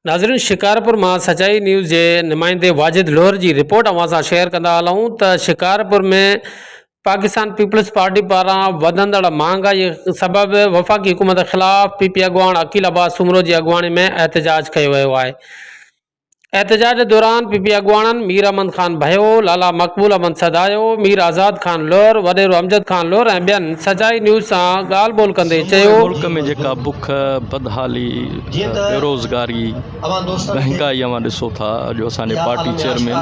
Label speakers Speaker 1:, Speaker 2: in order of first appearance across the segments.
Speaker 1: नाज़रीन, शिकारपुर मां सचाई न्यूज़ जे नुमाइंदे वाजिद लोहर जी रिपोर्ट अवां सां शेयर कंदा हलूं त शिकारपुर में पाकिस्तान पीपल्स पार्टी पारां वधंदड़ महांगाई सबबि वफ़ाक़ी हुकूमत ख़िलाफ़ पीपी अॻुवाण अकील अब्बास सुमरो जी अॻुवाणी में एहतजाज कयो वियो आहे। एहतजाज दौरान पीपी अॻुवाणनि मीर अहमद ख़ान भयो, लाला मक़बूल अहमद सदायो, मीर आज़ाद ख़ान लोहर, वॾेरो अमजद ख़ान लोहर ऐं ॿियनि सचाई न्यूज़ सां ॻाल्हि ॿोल कंदे चयो,
Speaker 2: मुल्क में जेका बुख, बदहाली, बेरोज़गारी, महंगाई अवां ॾिसो था, अॼु असांजे पार्टी चेयरमैन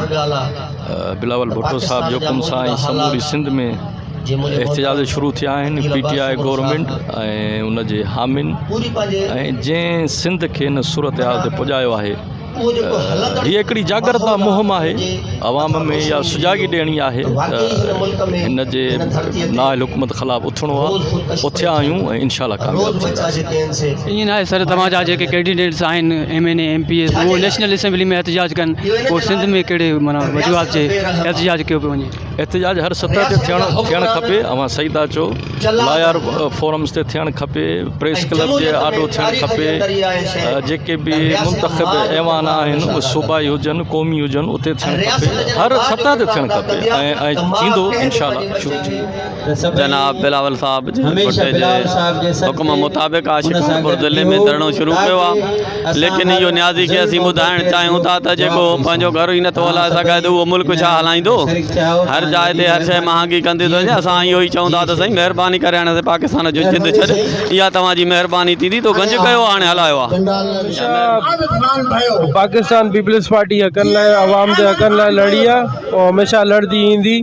Speaker 2: बिलावल भुट्टो साहब जो हुकुम सां समूरी सिंध में एहतजाज शुरू थिया आहिनि। पीटीआई गवर्नमेंट ऐं उन जे हामिन ऐं जंहिं सिंध खे हिन सूरत हाल ते पुॼायो आहे, हीअ हिकिड़ी जागरता मुहिम आहे, अवाम में या सुजागी ॾियणी आहे त हिन जे नाअहल हुकूमत ख़िलाफ़ उथिणो आहे। उथिया आहियूं ऐं इंशाअल्लाह कामयाब थींदासीं।
Speaker 3: ईअं न आहे सर, तव्हांजा जेके कैंडिडेट्स आहिनि MNA MPS उहो नेशनल असेंबली में एहतजाज कनि, पोइ सिंध में कहिड़े माना वजूहात जे एहतजाज कयो पियो वञे?
Speaker 2: एहतजाज हर सतह ते थियणु खपे। अवां सही था चओ, लायर फोरम्स ते थियणु खपे, प्रेस क्लब जे आॾो थियणु खपे, जेके बि मुंतख़ब ऐवान आहिनि उहे सूबाई हुजनि, क़ौमी हुजनि, उते थियणु खपे, हर सतह ते थियणु खपे ऐं थींदो इंशाअल्लाह शुरू थींदो।
Speaker 4: जनाब बिलावल साहब जे हुकुम मुताबिक़ शिकारपुर ज़िले में धरणो शुरू कयो आहे, लेकिन इहो न्याज़ी खे असीं ॿुधाइणु चाहियूं था त जेको पंहिंजो घर ई नथो हलाए सघे त उहो मुल्क छा हलाईंदो? हर जाइ ते हर शइ महांगी कंदी थो वञे। असां इहो ई चऊं था त साईं महिरबानी करे हाणे पाकिस्तान जो जिद छॾ, इहा तव्हांजी महिरबानी थींदी तो गंज कयो हाणे हलायो आहे।
Speaker 5: पाकिस्तान पीपल्स पार्टी हकनि लाइ, आवाम जे हकनि लाइ लड़ी आहे और हमेशह लड़दी ईंदी।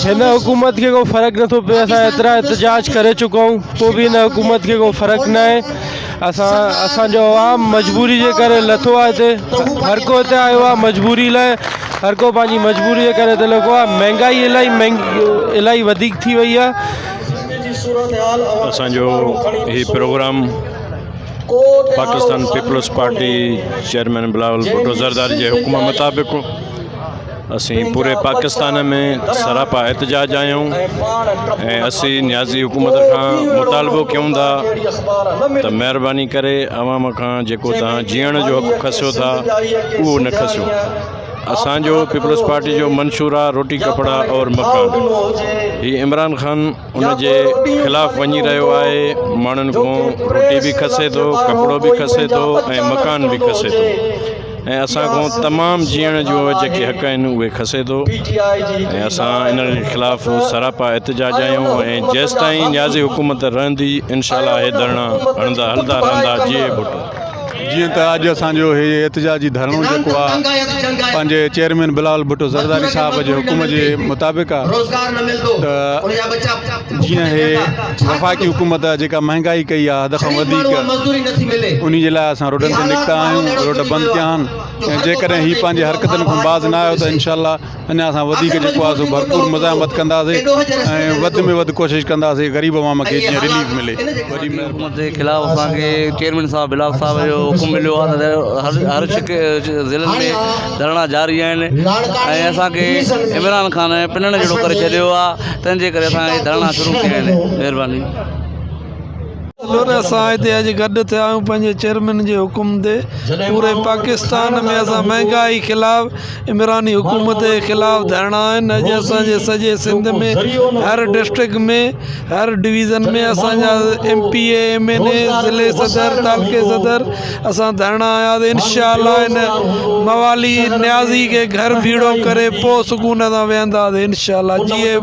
Speaker 5: हिन हुकूमत खे को फ़र्क़ु नथो पए, असां एतिरा एहतजाज करे चुका आहियूं, पोइ बि हिन हुकूमत खे को फ़र्क़ु न आहे। असांजो आवाम मजबूरी जे करे लथो आहे हिते, हर को हिते आयो आहे मजबूरी लाइ, हर को पंहिंजी मजबूरी जे करे हिते लॻो आहे। महांगाई इलाही वधीक थी वई आहे।
Speaker 6: असांजो हीउ program Pakistan peoples party chairman Bilawal Bhutto Zardari जे हुकुम मुताबिक़ असीं पूरे पाकिस्तान में सरापा एहतजाज आहियूं ऐं असीं न्याज़ी हुकूमत खां मुतालबो कयूं था त महिरबानी करे अवाम खां जेको तव्हां जीअण जो हक़ खसियो था उहो न खसियो। असांजो पीपल्स पार्टी जो मंशूर आहे रोटी कपिड़ा और मकान। हीउ इमरान ख़ान उन जे ख़िलाफ़ु वञी रहियो आहे, माण्हुनि खां रोटी बि खसे थो, कपिड़ो बि खसे थो ऐं मकान बि खसे थो ऐं असां खां तमामु जीअण जो जेके हक़ आहिनि उहे खसे थो ऐं असां इन ख़िलाफ़ु सरापा एहतजाज आहियूं ऐं जेसि ताईं न्याज़ी हुकूमत रहंदी इंशाअल्लाह हे धरणा हलंदा रहंदा। जीअं भुट्टो
Speaker 7: जीअं त अॼु असांजो हे एहतजाजी धरणो जेको आहे पंहिंजे चेयरमैन बिलावल भुट्टो ज़रदारी साहब जे हुकुम जे मुताबिक़ आहे त जीअं हे वफ़ाक़ी हुकूमत जेका महांगाई कई आहे हद खां वधीक, उन जे लाइ असां रोडनि ते निकिता आहियूं, रोड बंदि कया आहिनि ऐं जेकॾहिं हीअ पंहिंजे हरकतुनि खां बाज़ न आयो त इंशाअल्लाह अञा असां वधीक जेको आहे सो भरपूर मुज़ाहमत कंदासीं ऐं वधि में वधि कोशिशि कंदासीं ग़रीब अवाम खे जीअं रिलीफ मिले। वॾी
Speaker 4: हुकूमत जे ख़िलाफ़ु असांखे चेयरमैन साहब बिलावल साहब जो हुकुम मिलियो आहे त हर ज़िलनि में धरणा जारी आहिनि ऐं असांखे इमरान ख़ान पिनण जहिड़ो करे छॾियो आहे, तंहिंजे करे असां धरणा शुरू कया आहिनि। महिरबानी।
Speaker 8: असां हिते अॼु गॾु थिया आहियूं पंहिंजे चेयरमैन जे हुकुम ते। पूरे पाकिस्तान में असां महांगाई ख़िलाफ़ु, इमरानी हुकूमत जे ख़िलाफ़ु धरणा आहिनि। अॼु असांजे सॼे सिंध में हर डिस्ट्रिक्ट में, हर डिवीज़न में असांजा MPA MNA ज़िले सदर, तालुके सदर असां धरणा आयासीं। इंशाअल्लाह हिन मवाली न्याज़ी खे घर बीड़ो करे पोइ सुकून सां वेहंदासीं इंशाअल्लाह। जीअं